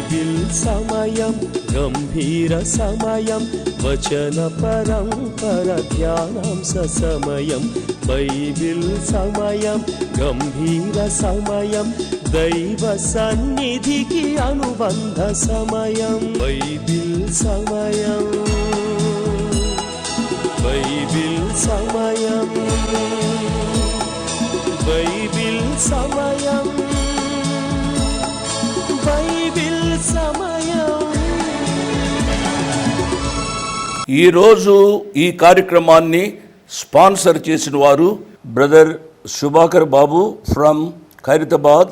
Bible సమయం గంభీర సమయం వచన పరంపర ధ్యానాంశ సమయం బైబిల్ సమయం గంభీర సమయం దైవ సన్నిధికి అనుబంధ సమయం బైబిల్ సమయం బైబిల్ సమయం బైబిల్ సమయం బైబిల్ సమయం. ఈరోజు ఈ కార్యక్రమాన్ని స్పాన్సర్ చేసిన వారు బ్రదర్ శుభాకర్ బాబు ఫ్రమ్ ఖైరతాబాద్,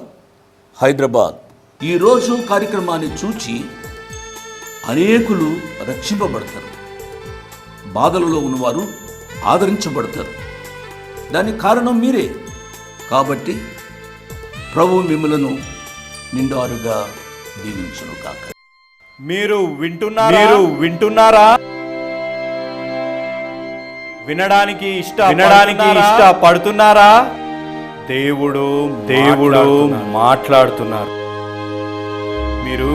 హైదరాబాద్. ఈరోజు కార్యక్రమాన్ని చూచి అనేకులు రక్షింపబడతారు, బాధలలో ఉన్నవారు ఆదరించబడతారు. దానికి కారణం మీరే. కాబట్టి ప్రభు మిమ్మలను నిండారుగా దీవించును కాక. మీరు వింటున్నారా? వినడానికి ఇష్టపడుతున్నారా? దేవుడు మాట్లాడుతున్నారు. మీరు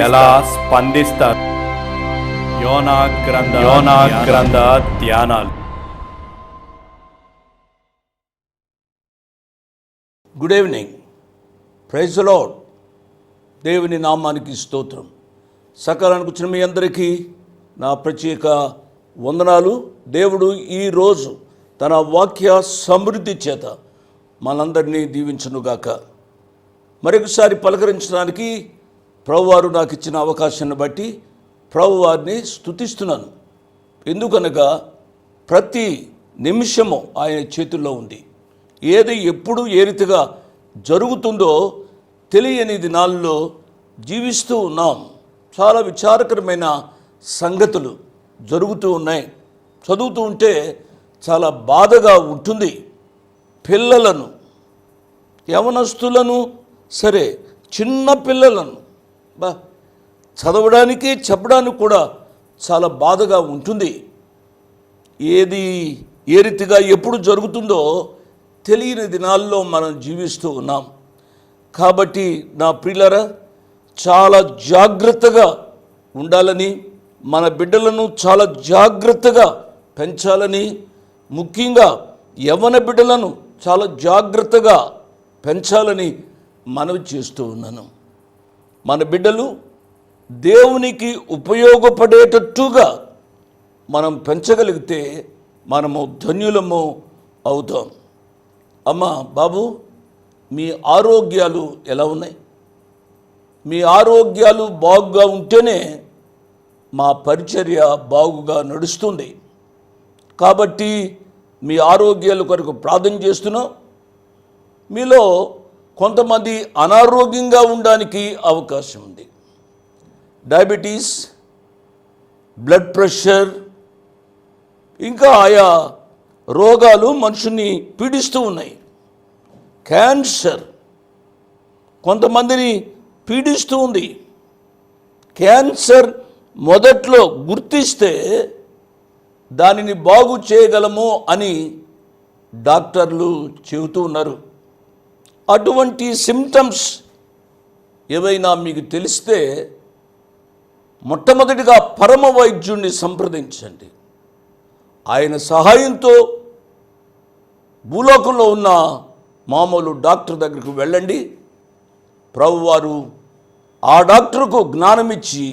ఎలా స్పందిస్తారు? యోనా గ్రంథ ధ్యానాలు. Good evening. Praise the lord. దేవుని నామానికి స్తోత్రం. సకాలానికి వచ్చిన మీ అందరికీ నా ప్రత్యేక వందనాలు. దేవుడు ఈరోజు తన వాక్య సమృద్ధి చేత మనందరినీ దీవించునుగాక. మరొకసారి పలకరించడానికి ప్రభువారు నాకు ఇచ్చిన అవకాశాన్ని బట్టి ప్రభువారిని స్తుతిస్తున్నాను. ఎందుకనగా ప్రతి నిమిషము ఆయన చేతుల్లో ఉంది. ఏది ఎప్పుడు ఏ రీతిగా జరుగుతుందో తెలియని దినాల్లో జీవిస్తూ ఉన్నాం. చాలా విచారకరమైన సంగతులు జరుగుతూ ఉన్నాయి. చదువుతూ ఉంటే చాలా బాధగా ఉంటుంది. పిల్లలను, యవనస్తులను, సరే చిన్న పిల్లలను చదవడానికి చెప్పడానికి కూడా చాలా బాధగా ఉంటుంది. ఏది ఏ రీతిగా ఎప్పుడు జరుగుతుందో తెలియని దినాల్లో మనం జీవిస్తూ ఉన్నాం. కాబట్టి నా ప్రియులారా, చాలా జాగ్రత్తగా ఉండాలని, మన బిడ్డలను చాలా జాగ్రత్తగా పెంచాలని, ముఖ్యంగా యవ్వన బిడ్డలను చాలా జాగ్రత్తగా పెంచాలని మనవి చేస్తూ ఉన్నాను. మన బిడ్డలు దేవునికి ఉపయోగపడేటట్టుగా మనం పెంచగలిగితే మనము ధన్యులము అవుతాం. అమ్మా, బాబు, మీ ఆరోగ్యాలు ఎలా ఉన్నాయి? మీ ఆరోగ్యాలు బాగుగా ఉంటేనే మా పరిచర్య బాగుగా నడుస్తుంది. కాబట్టి మీ ఆరోగ్యాల కొరకు ప్రార్థన చేస్తున్నాం. మీలో కొంతమంది అనారోగ్యంగా ఉండడానికి అవకాశం ఉంది. డయాబెటీస్, బ్లడ్ ప్రెషర్, ఇంకా ఆయా రోగాలు మనుషుని పీడిస్తూ ఉన్నాయి. క్యాన్సర్ కొంతమందిని పీడిస్తూ ఉంది. క్యాన్సర్ మొదట్లో గుర్తిస్తే దానిని బాగు చేయగలము అని డాక్టర్లు చెబుతూ ఉన్నారు. అటువంటి సిమ్టమ్స్ ఏవైనా మీకు తెలిస్తే మొట్టమొదటిగా పరమ వైద్యుడిని సంప్రదించండి. ఆయన సహాయంతో భూలోకంలో ఉన్న మామూలు డాక్టర్ దగ్గరకు వెళ్ళండి. ప్రభువారు ఆ డాక్టర్కు జ్ఞానం ఇచ్చి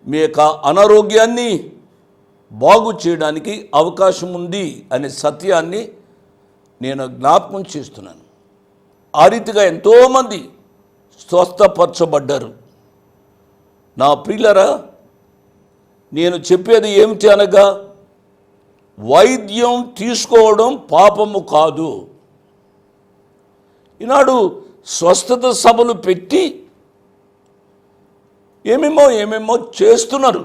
మీ యొక్క అనారోగ్యాన్ని బాగు చేయడానికి అవకాశం ఉంది అనే సత్యాన్ని నేను జ్ఞాపకం చేస్తున్నాను. ఆ రీతిగా ఎంతోమంది స్వస్థపరచబడ్డారు. నా ప్రియులరా, నేను చెప్పేది ఏమిటి అనగా, వైద్యం తీసుకోవడం పాపము కాదు. ఈనాడు స్వస్థత సభలు పెట్టి ఏమేమో చేస్తున్నారు.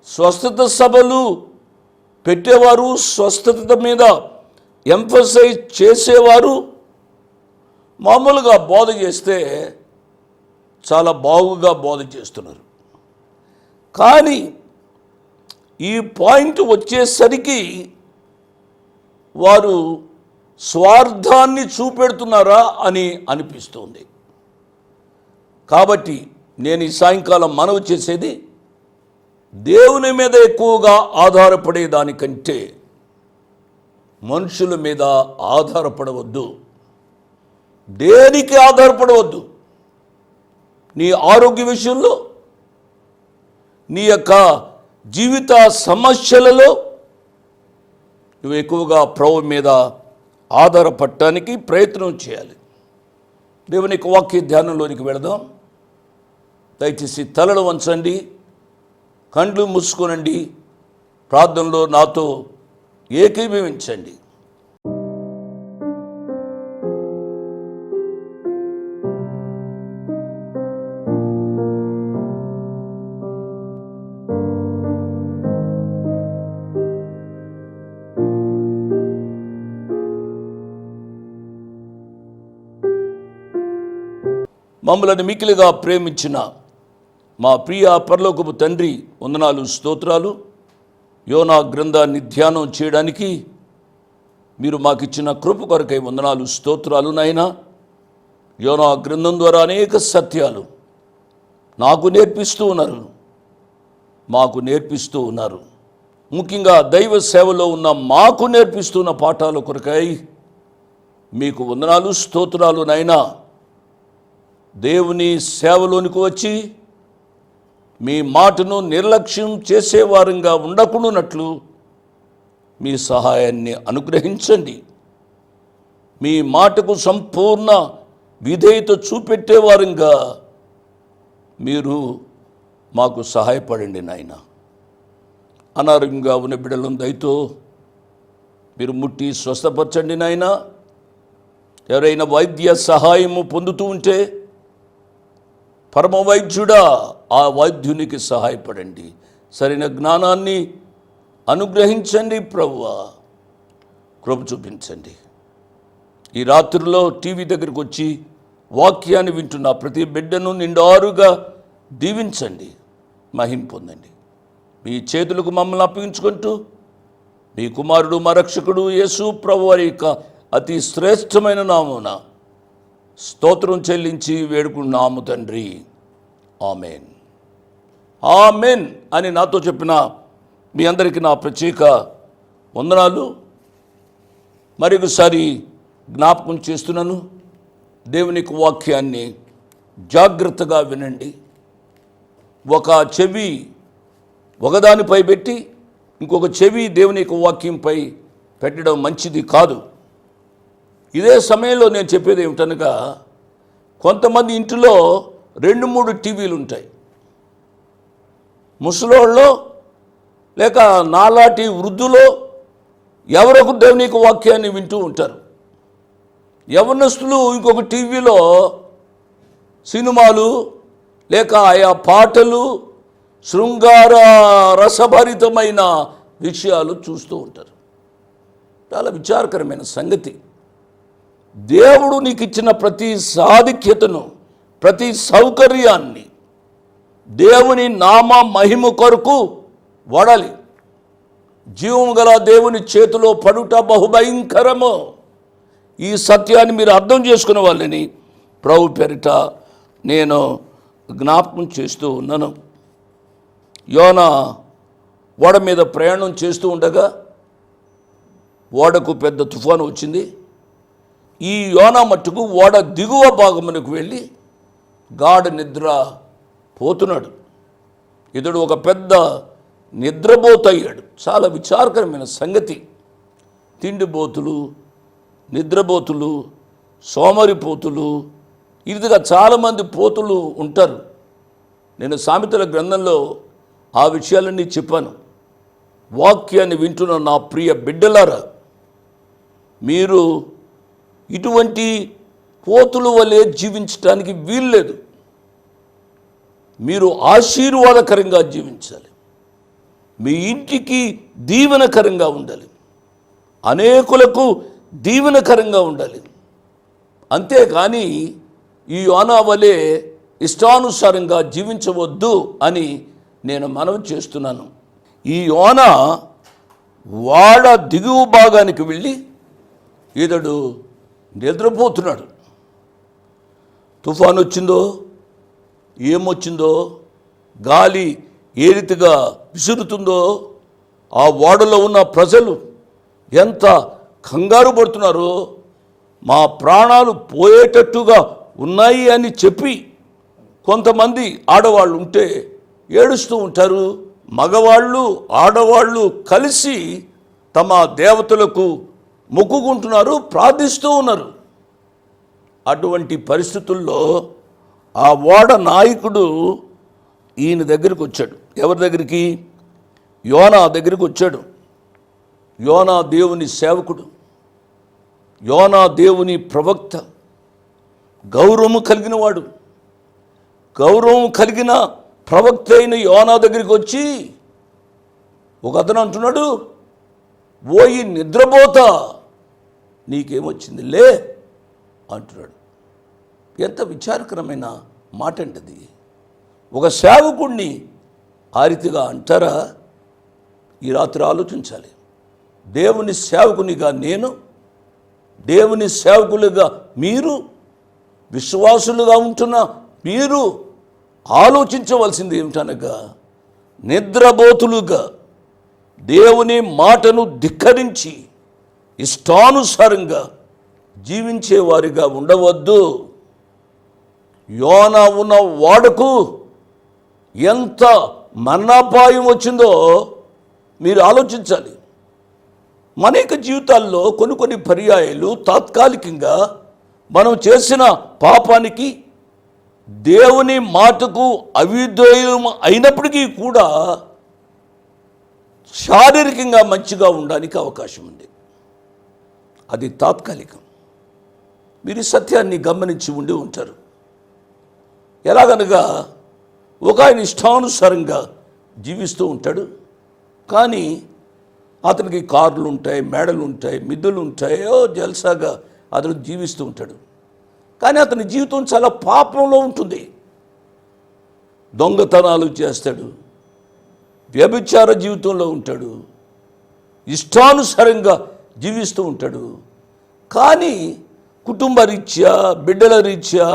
స్వస్థత సభలు పెట్టేవారు, స్వస్థత మీద ఎంఫసైజ్ చేసేవారు మామూలుగా బోధ చేస్తే చాలా బాగుగా బోధ చేస్తున్నారు. కానీ ఈ పాయింట్ వచ్చేసరికి వారు స్వార్థాన్ని చూపెడుతున్నారా అని అనిపిస్తుంది. కాబట్టి నేను ఈ సాయంకాలం మనవి చేసేది, దేవుని మీద ఎక్కువగా ఆధారపడే దానికంటే మనుషుల మీద ఆధారపడవద్దు. దేనికి ఆధారపడవద్దు. నీ ఆరోగ్య విషయంలో, నీ యొక్క జీవిత సమస్యలలో నువ్వు ఎక్కువగా ప్రభు మీద ఆధారపడటానికి ప్రయత్నం చేయాలి. దేవుని యొక్క వాక్య ధ్యానంలోనికి వెళదాం. దయచేసి తలలు వంచండి, కండ్లు మూసుకోనండి, ప్రార్థనలో నాతో ఏకీభవించండి. మమ్మలను మిక్కిలిగా ప్రేమించిన మా ప్రియ పరలోకపు తండ్రి, వందనాలు, స్తోత్రాలు. యోనా గ్రంథాన్ని ధ్యానం చేయడానికి మీరు మాకిచ్చిన కృప కొరకై వందనాలు, స్తోత్రాలు నాయనా. యోనా గ్రంథం ద్వారా అనేక సత్యాలు నాకు నేర్పిస్తూ ఉన్నారు, మాకు నేర్పిస్తూ ఉన్నారు. ముఖ్యంగా దైవ సేవలో ఉన్న మాకు నేర్పిస్తున్న పాఠాల కొరకై మీకు వందనాలు, స్తోత్రాలు నాయనా. దేవుని సేవలోనికి వచ్చి మీ మాటను నిర్లక్ష్యం చేసేవారంగా ఉండకుండానట్లు మీ సహాయాన్ని అనుగ్రహించండి. మీ మాటకు సంపూర్ణ విధేయత చూపెట్టేవారంగా మీరు మాకు సహాయపడండి నాయన. అనారోగ్యంగా ఉన్న బిడ్డలను దయతో మీరు ముట్టి స్వస్థపరచండి నాయన. ఎవరైనా వైద్య సహాయము పొందుతూ ఉంటే పరమ వైద్యుడా, ఆ వైద్యునికి సహాయపడండి. సరైన జ్ఞానాన్ని అనుగ్రహించండి ప్రభువా, కృప చూపించండి. ఈ రాత్రిలో టీవీ దగ్గరికి వచ్చి వాక్యాన్ని వింటున్న ప్రతి బిడ్డను నిండారుగా దీవించండి, మహిమ పొందండి. మీ చేతులకు మమ్మల్ని అప్పగించుకుంటూ మీ కుమారుడు మా రక్షకుడు యేసు ప్రభువారి యొక్క అతి శ్రేష్టమైన నామమున స్తోత్రం చెల్లించి వేడుకున్నాము తండ్రి, ఆమెన్. ఆమెన్ అని నాతో చెప్పిన మీ అందరికీ నా ప్రత్యేక వందనాలు. మరొకసారి జ్ఞాపకం చేస్తున్నాను, దేవుని వాక్యాన్ని జాగ్రత్తగా వినండి. ఒక చెవి ఒకదానిపై పెట్టి ఇంకొక చెవి దేవుని వాక్యంపై పెట్టడం మంచిది కాదు. ఇదే సమయంలో నేను చెప్పేది ఏమిటనగా, కొంతమంది ఇంటిలో 2-3 టీవీలు ఉంటాయి. ముసలోళ్ళలో లేక నాలాంటి వృద్ధులో ఎవరొక దేవుని వాక్యాన్ని వింటూ ఉంటారు. యవనస్తులు ఇంకొక టీవీలో సినిమాలు లేక ఆయా పాటలు, శృంగార రసభరితమైన విషయాలు చూస్తూ ఉంటారు. చాలా విచారకరమైన సంగతి. దేవుడు నీకు ఇచ్చిన ప్రతి సాధిక్యతను, ప్రతి సౌకర్యాన్ని దేవుని నామ మహిమ కొరకు వాడాలి. జీవము గల దేవుని చేతిలో పడుట బహుభయంకరము. ఈ సత్యాన్ని మీరు అర్థం చేసుకునే వాళ్ళని ప్రభు పేరిట నేను జ్ఞాపకం చేస్తూ ఉన్నాను. యోనా ఓడ మీద ప్రయాణం చేస్తూ ఉండగా ఓడకు పెద్ద తుఫాను వచ్చింది. ఈ యోనా మట్టుకు ఓడ దిగువ భాగమునకు వెళ్ళి గాఢ నిద్ర పోతున్నాడు. ఇతడు ఒక పెద్ద నిద్రపోతయ్యాడు. చాలా విచారకరమైన సంగతి. తిండిపోతులు, నిద్రపోతులు, సోమరిపోతులు, ఇదిగా చాలామంది పోతులు ఉంటారు. నేను సామెతల గ్రంథంలో ఆ విషయాలన్నీ చెప్పాను. వాక్యాన్ని వింటున్న నా ప్రియ బిడ్డలారా, మీరు ఇటువంటి పోతుల వలె జీవించడానికి వీల్లేదు. మీరు ఆశీర్వాదకరంగా జీవించాలి. మీ ఇంటికి దీవెనకరంగా ఉండాలి. అనేకులకు దీవెనకరంగా ఉండాలి. అంతేకాని ఈ యోనా వలె ఇష్టానుసారంగా జీవించవద్దు అని నేను మనవి చేస్తున్నాను. ఈ యోనా వాడ దిగువ భాగానికి వెళ్ళి ఇతడు నిద్రపోతున్నాడు. తుఫాను వచ్చిందో, ఏమొచ్చిందో, గాలి ఏ రీతిగా విసురుతుందో, ఆ ఓడలో ఉన్న ప్రజలు ఎంత కంగారు పడుతున్నారో, మా ప్రాణాలు పోయేటట్టుగా ఉన్నాయి అని చెప్పి కొంతమంది ఆడవాళ్ళు ఉంటే ఏడుస్తూ ఉంటారు. మగవాళ్ళు ఆడవాళ్ళు కలిసి తమ దేవతలకు మొక్కుకుంటున్నారు, ప్రార్థిస్తూ ఉన్నారు. అటువంటి పరిస్థితుల్లో ఆ ఓడ నాయకుడు ఈయన దగ్గరికి వచ్చాడు. ఎవరి దగ్గరికి? యోనా దగ్గరికి వచ్చాడు. యోనా దేవుని సేవకుడు, యోనా దేవుని ప్రవక్త, గౌరవం కలిగిన వాడు. గౌరవం కలిగిన ప్రవక్త అయిన యోనా దగ్గరికి వచ్చి ఒక అతను అంటున్నాడు, ఓ ఈ నిద్రపోతా, నీకేమొచ్చింది లే అంటున్నాడు. ఎంత విచారకరమైన మాట అంటది. ఒక సేవకుడిని ఆ రీతిగా అంటారా? ఈ రాత్రి ఆలోచించాలి. దేవుని సేవకునిగా నేను, దేవుని సేవకులుగా మీరు, విశ్వాసులుగా ఉంటున్న మీరు ఆలోచించవలసింది ఏమిటనగా, నిద్రబోతులుగా దేవుని మాటను ధిక్కరించి ఇష్టానుసారంగా జీవించేవారిగా ఉండవద్దు. యోనా ఉన్న వాడకు ఎంత మరణాపాయం వచ్చిందో మీరు ఆలోచించాలి. మన యొక్క జీవితాల్లో కొన్ని పర్యాయాలు తాత్కాలికంగా మనం చేసిన పాపానికి, దేవుని మాటకు అవిధేయం అయినప్పటికీ కూడా శారీరకంగా మంచిగా ఉండడానికి అవకాశం ఉంది. అది తాత్కాలికం. మీరు సత్యాన్ని గమనించి ఉండి ఉంటారు. ఎలాగనగా ఒక ఆయన ఇష్టానుసారంగా జీవిస్తూ ఉంటాడు, కానీ అతనికి కార్లు ఉంటాయి, మేడలు ఉంటాయి, మిద్దులు ఉంటాయో జల్సాగా అతను జీవిస్తూ ఉంటాడు. కానీ అతని జీవితం చాలా పాపంలో ఉంటుంది. దొంగతనాలు చేస్తాడు, వ్యభిచార జీవితంలో ఉంటాడు, ఇష్టానుసారంగా జీవిస్తూ ఉంటాడు. కానీ కుటుంబ రీత్యా, బిడ్డల రీత్యా,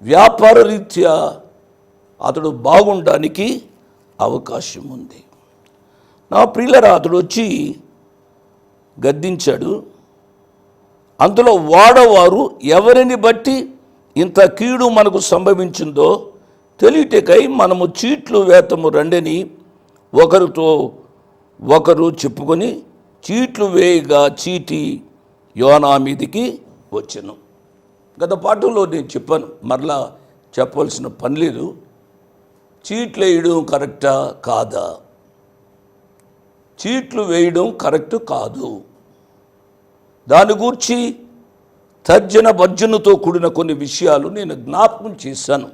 వ్యాపార రీత్యా అతడు బాగుండడానికి అవకాశం ఉంది. నా ప్రియులరా, అతడు వచ్చి గద్దించాడు. అందులో వాడవారు ఎవరిని బట్టి ఇంత కీడు మనకు సంభవించిందో తెలియటకై మనము చీట్లు వేతము రండని ఒకరితో ఒకరు చెప్పుకొని చీట్లు వేయగా చీటి యోనా మీదికి వచ్చెను. గత పాఠంలో నేను చెప్పాను, మరలా చెప్పవలసిన పని లేదు. చీట్లు వేయడం కరెక్టా కాదా? చీట్లు వేయడం కరెక్ట్ కాదు. దాని గూర్చి తర్జన భర్జనతో కూడిన కొన్ని విషయాలు నేను జ్ఞాపకం చేశాను.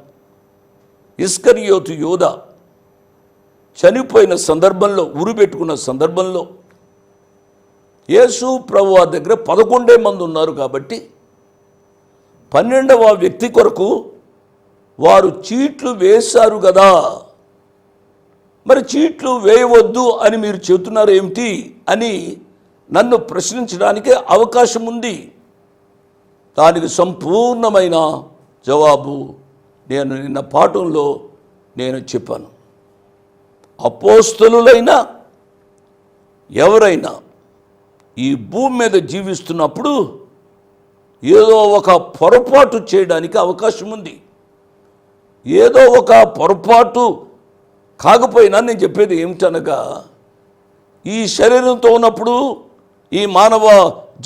ఇస్కరియోతు యోధ చనిపోయిన సందర్భంలో, ఉరిపెట్టుకున్న సందర్భంలో యేసు ప్రభువు దగ్గర 11 మంది ఉన్నారు కాబట్టి 12వ వ్యక్తి కొరకు వారు చీట్లు వేశారు కదా. మరి చీట్లు వేయవద్దు అని మీరు చెబుతున్నారు ఏమిటి అని నన్ను ప్రశ్నించడానికి అవకాశం ఉంది. దానికి సంపూర్ణమైన జవాబు నేను నిన్న పాఠంలో నేను చెప్పాను. అపోస్తలులైనా ఎవరైనా ఈ భూమి మీద జీవిస్తున్నప్పుడు ఏదో ఒక పొరపాటు చేయడానికి అవకాశం ఉంది. ఏదో ఒక పొరపాటు కాకపోయినా నేను చెప్పేది ఏమిటనగా, ఈ శరీరంతో ఉన్నప్పుడు, ఈ మానవ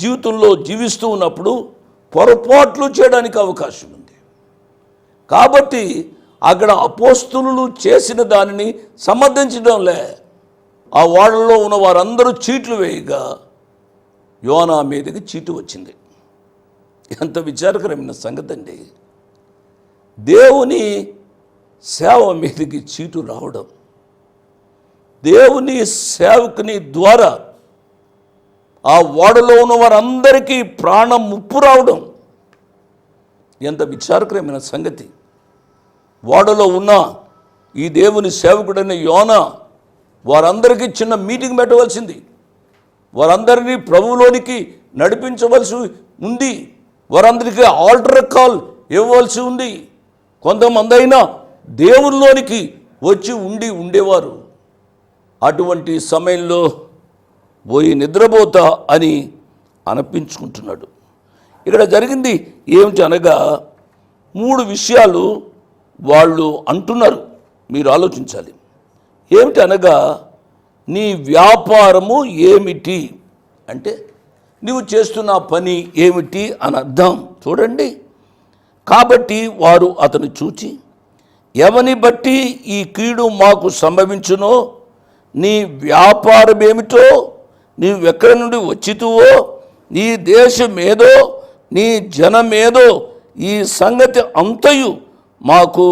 జీవితంలో జీవిస్తూ ఉన్నప్పుడు పొరపాట్లు చేయడానికి అవకాశం ఉంది. కాబట్టి అక్కడ అపోస్తలులు చేసిన దానిని సమర్థించడంలే. ఆ ఓడలో ఉన్న వారందరూ చీట్లు వేయగా యోనా మీదకి చీటు వచ్చింది. ఎంత విచారకరమైన సంగతి అండి. దేవుని సేవ మీదకి చీటు రావడం, దేవుని సేవకుని ద్వారా ఆ ఓడలో ఉన్న వారందరికీ ప్రాణం ముప్పు రావడం ఎంత విచారకరమైన సంగతి. ఓడలో ఉన్న ఈ దేవుని సేవకుడైన యోనా వారందరికీ చిన్న మీటింగ్ పెట్టవలసింది, వారందరినీ ప్రభువులోనికి నడిపించవలసి ఉంది, వారందరికీ ఆల్టర్ కాల్ ఇవ్వవలసి ఉంది. కొంతమంది అయినా దేవునిలోనికి వచ్చి ఉండేవారు. అటువంటి సమయంలో పోయి నిద్రపోతా అని అనిపించుకుంటున్నాడు. ఇక్కడ జరిగింది ఏమిటి అనగా 3 విషయాలు వాళ్ళు అంటున్నారు. మీరు ఆలోచించాలి. ఏమిటి అనగా, నీ వ్యాపారము ఏమిటి అంటే నీవు చేస్తున్న పని ఏమిటి అని అర్థం. చూడండి, కాబట్టి వారు అతను చూచి, ఎవని బట్టి ఈ కీడు మాకు సంభవించునో, నీ వ్యాపారం ఏమిటో, నీవెక్కడి నుండి వచ్చితువో, నీ దేశమేదో, నీ జనమేదో, ఈ సంగతి అంతయు మాకు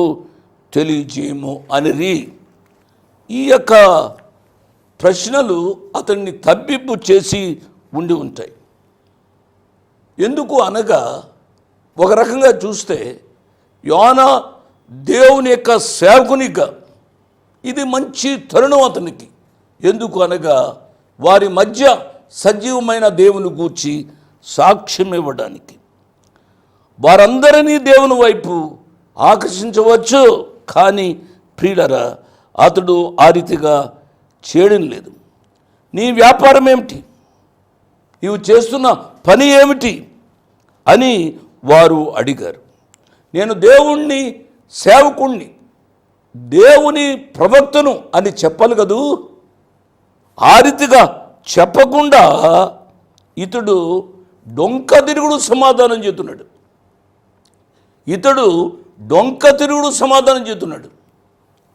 తెలియజేయము అనిరి. ఈ యొక్క ప్రశ్నలు అతన్ని తబ్బిబ్బు చేసి ఉండి ఉంటాయి. ఎందుకు అనగా, ఒక రకంగా చూస్తే యోనా దేవుని యొక్క సేవకునిగా ఇది మంచి తరుణం అతనికి. ఎందుకు అనగా, వారి మధ్య సజీవమైన దేవుని గూర్చి సాక్ష్యం ఇవ్వడానికి. వారందరినీ దేవుని వైపు ఆకర్షించవచ్చు, కానీ ప్రియులరా, అతడు ఆ రీతిగా చేయడం లేదు. నీ వ్యాపారం ఏమిటి, నీవు చేస్తున్న పని ఏమిటి అని వారు అడిగారు. నేను దేవుణ్ణి సేవకుణ్ణి, దేవుని ప్రవక్తను అని చెప్పాలి కదూ. ఆ రీతిగా చెప్పకుండా ఇతడు డొంక తిరుగుడు సమాధానం చెప్తున్నాడు.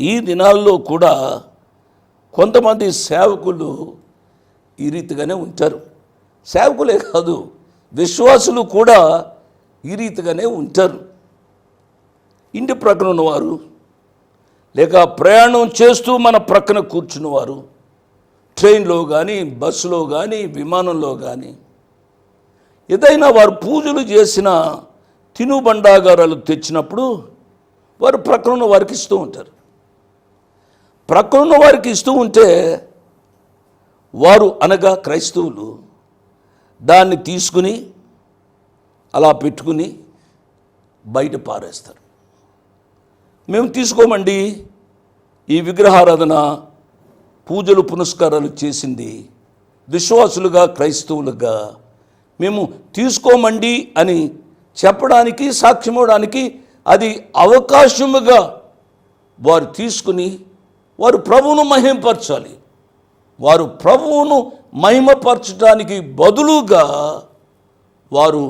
ఈ దినాల్లో కూడా కొంతమంది సేవకులు ఈ రీతిగానే ఉంటారు. సేవకులే కాదు, విశ్వాసులు కూడా ఈ రీతిగానే ఉంటారు. ఇంటి ప్రక్కన ఉన్నవారు, లేక ప్రయాణం చేస్తూ మన ప్రక్కన కూర్చున్నవారు, ట్రైన్లో కానీ, బస్సులో కానీ, విమానంలో కానీ, ఏదైనా వారు పూజలు చేసిన తినుబండాగారాలు తెచ్చినప్పుడు వారు ప్రక్కన ఉన్న వారికి ఇస్తూ ఉంటారు. ప్రక్కన ఉన్న వారికి ఇస్తూ ఉంటే వారు అనగా క్రైస్తవులు దాన్ని తీసుకుని అలా పెట్టుకుని బయట పారేస్తారు. మేము తీసుకోమండి, ఈ విగ్రహారాధన పూజలు పునస్కారాలు చేసింది విశ్వాసులుగా, క్రైస్తవులుగా మేము తీసుకోమండి అని చెప్పడానికి, సాక్ష్యం ఇవ్వడానికి అది అవకాశముగా వారు తీసుకుని వారు ప్రభువును మహిమపరచాలి. వారు ప్రభువును మహిమపరచడానికి బదులుగా వారు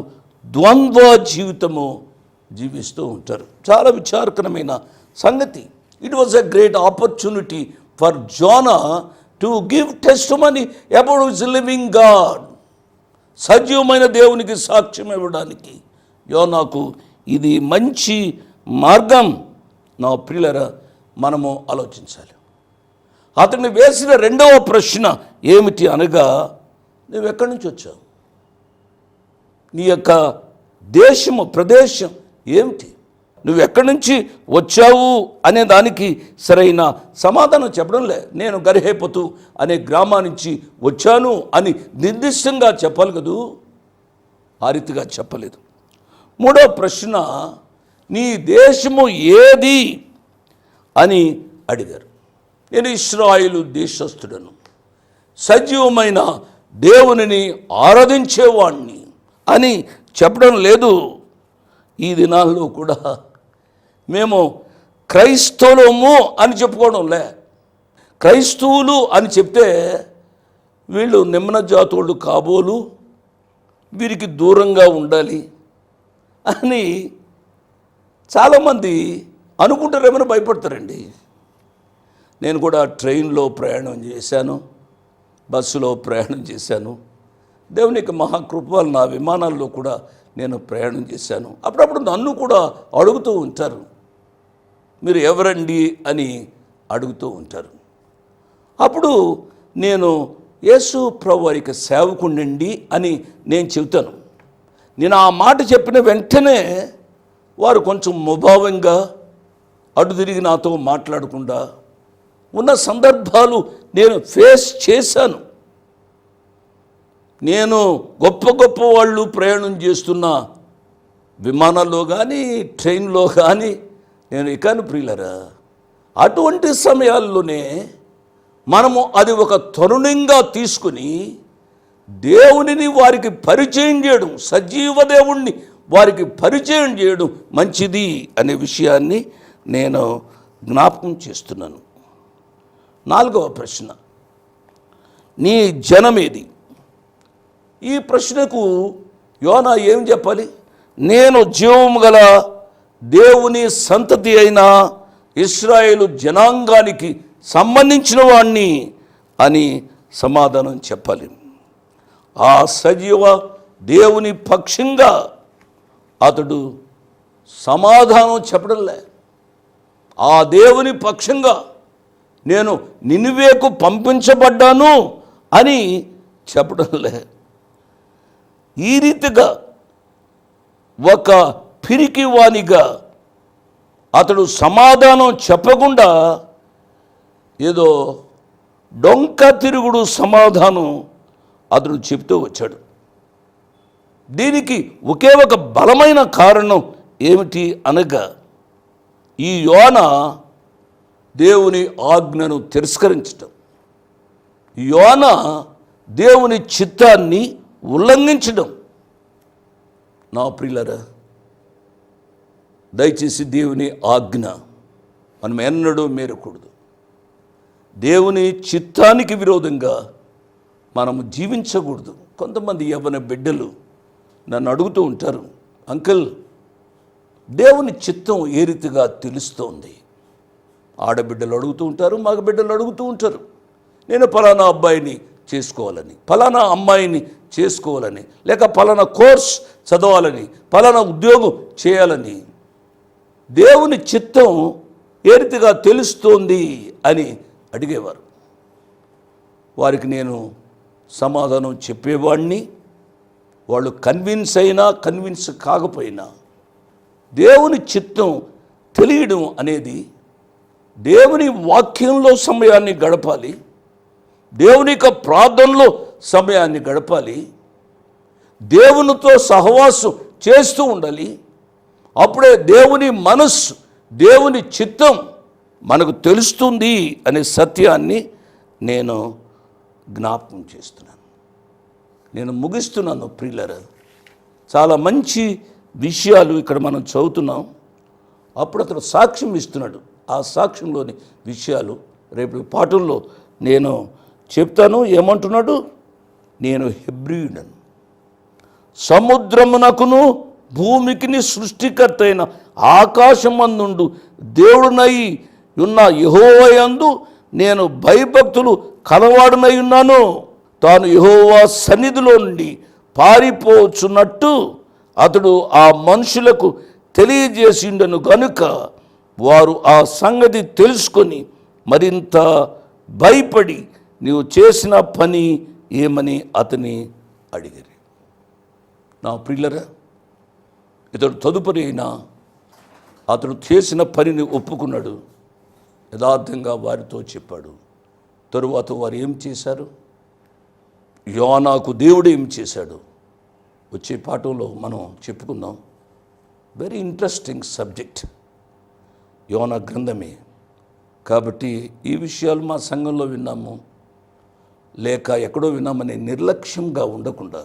ద్వంద్వ జీవితము జీవిస్తూ ఉంటారు. చాలా విచారకరమైన సంగతి. It was a great opportunity for Zona to give testimony about his living God. సజీవమైన దేవునికి సాక్ష్యం ఇవ్వడానికి యోనాకు ఇది మంచి మార్గం. నా ప్రియులరా, మనము ఆలోచించాలి. అతన్ని వేసిన రెండవ ప్రశ్న ఏమిటి అనగా, నువ్వు ఎక్కడి నుంచి వచ్చావు, నీ యొక్క దేశము, ప్రదేశం ఏమిటి, నువ్వు ఎక్కడి నుంచి వచ్చావు అనే దానికి సరైన సమాధానం చెప్పడంలే. నేను గర్హేపతు అనే గ్రామా నుంచి వచ్చాను అని నిర్దిష్టంగా చెప్పాలి కదూ. ఆ రీతిగా చెప్పలేదు. మూడో ప్రశ్న, నీ దేశము ఏది అని అడిగారు. నేను ఇశ్రాయేలు దేశస్థుడను, సజీవమైన దేవునిని ఆరాధించేవాణ్ణి అని చెప్పడం లేదు. ఈ దినాల్లో కూడా మేము క్రైస్తవులము అని చెప్పుకోవడంలే. క్రైస్తవులు అని చెప్తే వీళ్ళు నిమ్న జాతులు కాబోలు, వీరికి దూరంగా ఉండాలి అని చాలామంది అనుకుంటారేమని భయపడతారండి. నేను కూడా ట్రైన్లో ప్రయాణం చేశాను, బస్సులో ప్రయాణం చేశాను. దేవుని యొక్క మహాకృప వల్ల నా విమానాల్లో కూడా నేను ప్రయాణం చేశాను. అప్పుడప్పుడు నన్ను కూడా అడుగుతూ ఉంటారు, మీరు ఎవరండి అని అడుగుతూ ఉంటారు. అప్పుడు నేను యేసు ప్రభు వారికి సేవకుడినండి అని నేను చెబుతాను. నేను ఆ మాట చెప్పిన వెంటనే వారు కొంచెం ముభావంగా అటు తిరిగి నాతో మాట్లాడకుండా ఉన్న సందర్భాలు నేను ఫేస్ చేశాను. నేను గొప్ప గొప్ప వాళ్ళు ప్రయాణం చేస్తున్న విమానాల్లో కానీ, ట్రైన్లో కానీ నేను ఇకాను ప్రియులరా, అటువంటి సమయాల్లోనే మనము అది ఒక తరుణంగా తీసుకుని దేవునిని వారికి పరిచయం చేయడం, సజీవ దేవుణ్ణి వారికి పరిచయం చేయడం మంచిది అనే విషయాన్ని నేను జ్ఞాపకం చేస్తున్నాను. 4వ ప్రశ్న, నీ జనమేది? ఈ ప్రశ్నకు యోనా ఏం చెప్పాలి? నేను జీవము గల దేవుని సంతతి అయిన ఇశ్రాయేలు జనాంగానికి సంబంధించిన వాణ్ణి అని సమాధానం చెప్పాలి. ఆ సజీవ దేవుని పక్షంగా అతడు సమాధానం చెప్పడంలే. ఆ దేవుని పక్షంగా నేను నినివేకు పంపించబడ్డాను అని చెప్పడంలే. ఈ రీతిగా ఒక పిరికివానిగా అతడు సమాధానం చెప్పకుండా ఏదో డొంక తిరుగుడు సమాధానం అతడు చెప్తూ వచ్చాడు. దీనికి ఒకే ఒక బలమైన కారణం ఏమిటి అనగా, ఈ యోనా దేవుని ఆజ్ఞను తిరస్కరించటం, యోనా దేవుని చిత్తాన్ని ఉల్లంఘించడం. నా ప్రియులరా, దయచేసి దేవుని ఆజ్ఞ మనం ఎన్నడూ మేరకూడదు. దేవుని చిత్తానికి విరోధంగా మనము జీవించకూడదు. కొంతమంది యవ్వన బిడ్డలు నన్ను అడుగుతూ ఉంటారు, అంకుల్ దేవుని చిత్తం ఏ రీతిగా తెలుస్తోంది? ఆడబిడ్డలు అడుగుతూ ఉంటారు, మగ బిడ్డలు అడుగుతూ ఉంటారు. నేను ఫలానా అబ్బాయిని చేసుకోవాలని, ఫలానా అమ్మాయిని చేసుకోవాలని, లేక ఫలానా కోర్స్ చదవాలని, ఫలానా ఉద్యోగం చేయాలని దేవుని చిత్తం ఏ రీతిగా తెలుస్తోంది అని అడిగేవారు. వారికి నేను సమాధానం చెప్పేవాడిని. వాళ్ళు కన్విన్స్ అయినా కన్విన్స్ కాకపోయినా దేవుని చిత్తం తెలియడం అనేది దేవుని వాక్యంలో సమయాన్ని గడపాలి, దేవుని యొక్క ప్రార్థనలో సమయాన్ని గడపాలి, దేవునితో సహవాసం చేస్తూ ఉండాలి. అప్పుడే దేవుని మనస్సు, దేవుని చిత్తం మనకు తెలుస్తుంది అనే సత్యాన్ని నేను జ్ఞాపకం చేస్తున్నాను. నేను ముగిస్తున్నాను ప్రియులరా. చాలా మంచి విషయాలు ఇక్కడ మనం చదువుతున్నాం. అప్పుడు అతను సాక్ష్యం ఇస్తున్నాడు. ఆ సాక్ష్యంలోని విషయాలు రేపు పాఠంలో నేను చెప్తాను. ఏమంటున్నాడు? నేను హెబ్రీయుడను, సముద్రమునకును భూమికిని సృష్టికర్త అయిన ఆకాశమందుండు దేవుడునై ఉన్న యెహోవాయందు నేను భయభక్తులు కలవాడునై ఉన్నాను. తాను యెహోవా సన్నిధిలో నుండి పారిపోచున్నట్టు అతడు ఆ మనుషులకు తెలియజేసిండను గనుక వారు ఆ సంగతి తెలుసుకొని మరింత భయపడి నీవు చేసిన పని ఏమని అతని అడిగారు. నా ప్రియులరా, ఇతడు తదుపరి అయినా అతడు చేసిన పనిని ఒప్పుకున్నాడు. యథార్థంగా వారితో చెప్పాడు. తరువాత వారు ఏం చేశారు? యోనాకు దేవుడు ఏం చేశాడు? వచ్చే పాఠంలో మనం చెప్పుకుందాం. వెరీ ఇంట్రెస్టింగ్ సబ్జెక్ట్ యోనా గ్రంథమే. కాబట్టి ఈ విషయాలు మా సంఘంలో విన్నాము లేక ఎక్కడో విన్నామనే నిర్లక్ష్యంగా ఉండకుండా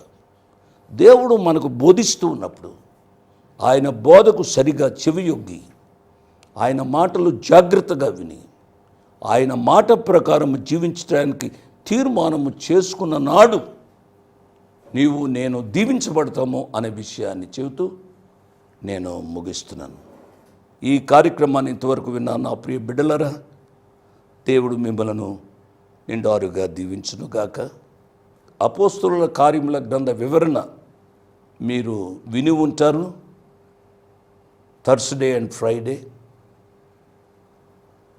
దేవుడు మనకు బోధిస్తూ ఉన్నప్పుడు ఆయన బోధకు సరిగా చెవియొగ్గి ఆయన మాటలు జాగ్రత్తగా విని ఆయన మాట ప్రకారం జీవించడానికి తీర్మానము చేసుకున్న నాడు నీవు నేను దీవించబడతాము అనే విషయాన్ని చెబుతూ నేను ముగిస్తున్నాను. ఈ కార్యక్రమాన్ని ఇంతవరకు విన్నా నా ప్రియ బిడ్డలరా, దేవుడు మిమ్మలను నిండారుగా దీవించునుగాక. అపోస్తలుల కార్యముల గ్రంథ వివరణ మీరు విని ఉంటారు. థర్స్డే అండ్ ఫ్రైడే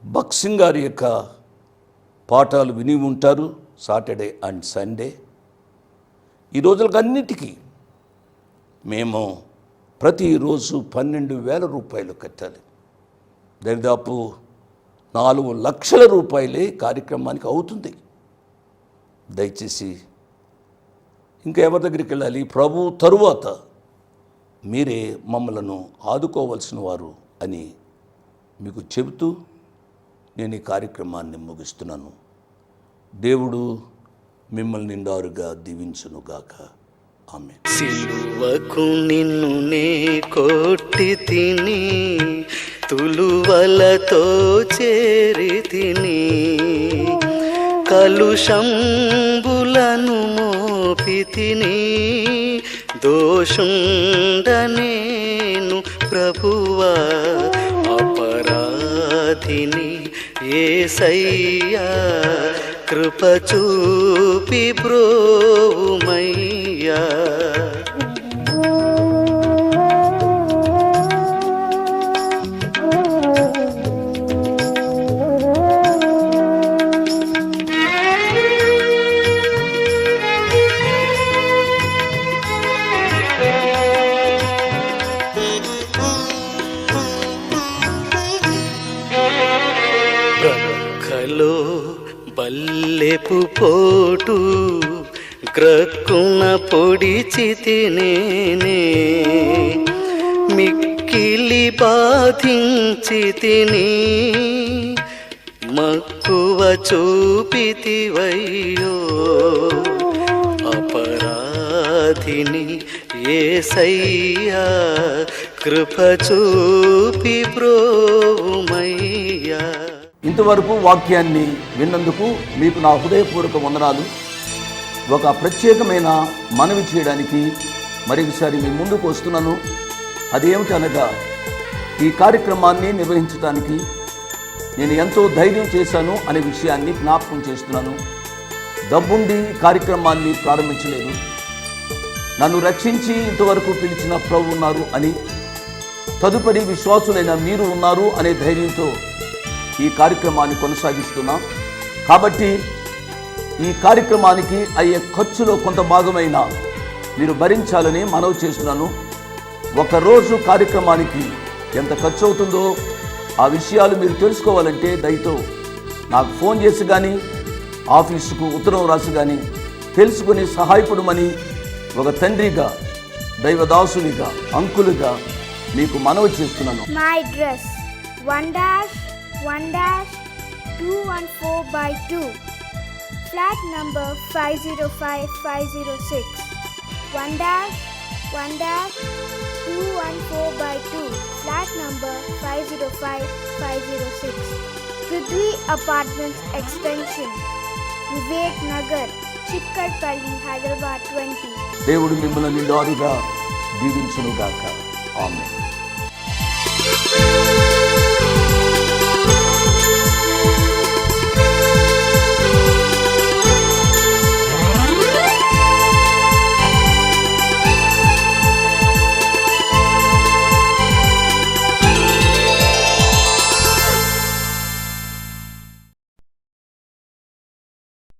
బక్సింగ్ గారి యొక్క పాఠాలు విని ఉంటారు. Saturday and Sunday. ఈ రోజులకు అన్నిటికీ మేము ప్రతిరోజు 12,000 రూపాయలు కట్టాలి. దరిదాపు 4 లక్షల రూపాయలే కార్యక్రమానికి అవుతుంది. దయచేసి ఇంకా ఎవరి దగ్గరికి వెళ్ళాలి? ప్రభు తరువాత మీరే మమ్మలను ఆదుకోవలసిన వారు అని మీకు చెబుతూ నేను ఈ కార్యక్రమాన్ని ముగిస్తున్నాను. దేవుడు మిమ్మల్ని నిండారుగా దీవించునుగాక. ఆమేన్. సిలువకు నిన్ను నే కొట్టి తిని, తులువలతో చేరి తిని, కలుషంబులను మోపి తిని, దోషుండనేను ప్రభువా, అపరాధిని యేసయ్యా, కృప చూపి బ్రోవుమయ్యా. బ్రక్కలో బల్లెపు పోటు, గ్రక్కున పొడిచి తినేనే, మిక్కిలి బాధించి తిని, మక్కువ చూపితివయ్యో, అపరాధిని యేసయ్యా, కృప చూపి బ్రోవుమయ్యా. ఇంతవరకు వాక్యాన్ని విన్నందుకు మీకు నా హృదయపూర్వక వందనాలు. ఒక ప్రత్యేకమైన మనవి చేయడానికి మరొకసారి మీ ముందుకు వస్తున్నాను. అదేమిటనగా, ఈ కార్యక్రమాన్ని నిర్వహించడానికి నేను ఎంతో ధైర్యం చేశాను అనే విషయాన్ని జ్ఞాపకం చేస్తున్నాను. డబ్బుండి కార్యక్రమాన్ని ప్రారంభించలేదు. నన్ను రక్షించి ఇంతవరకు పిలిచిన ప్రభు ఉన్నారు అని, తదుపరి విశ్వాసులైన మీరు ఉన్నారు అనే ధైర్యంతో ఈ కార్యక్రమాన్ని కొనసాగిస్తున్నాం. కాబట్టి ఈ కార్యక్రమానికి అయ్యే ఖర్చులో కొంత భాగమైన మీరు భరించాలని మనవి చేస్తున్నాను. ఒకరోజు కార్యక్రమానికి ఎంత ఖర్చు అవుతుందో ఆ విషయాలు మీరు తెలుసుకోవాలంటే దయతో నాకు ఫోన్ చేసి కానీ, ఆఫీసుకు ఉత్తరం రాసి కానీ తెలుసుకుని సహాయపడమని ఒక తండ్రిగా, దైవదాసునిగా, అంకులుగా మీకు మనవి చేస్తున్నాను. My address 1-1-214/2, flat number 505506. 1-1-214/2, flat number 505506. Prithvi Apartments Extension, Vivek Nagar, Chikkadpalli, Hyderabad 20. దేవుడు మిమ్మల్ని నిండారుగా దీవించునుగాక. ఆమేన్.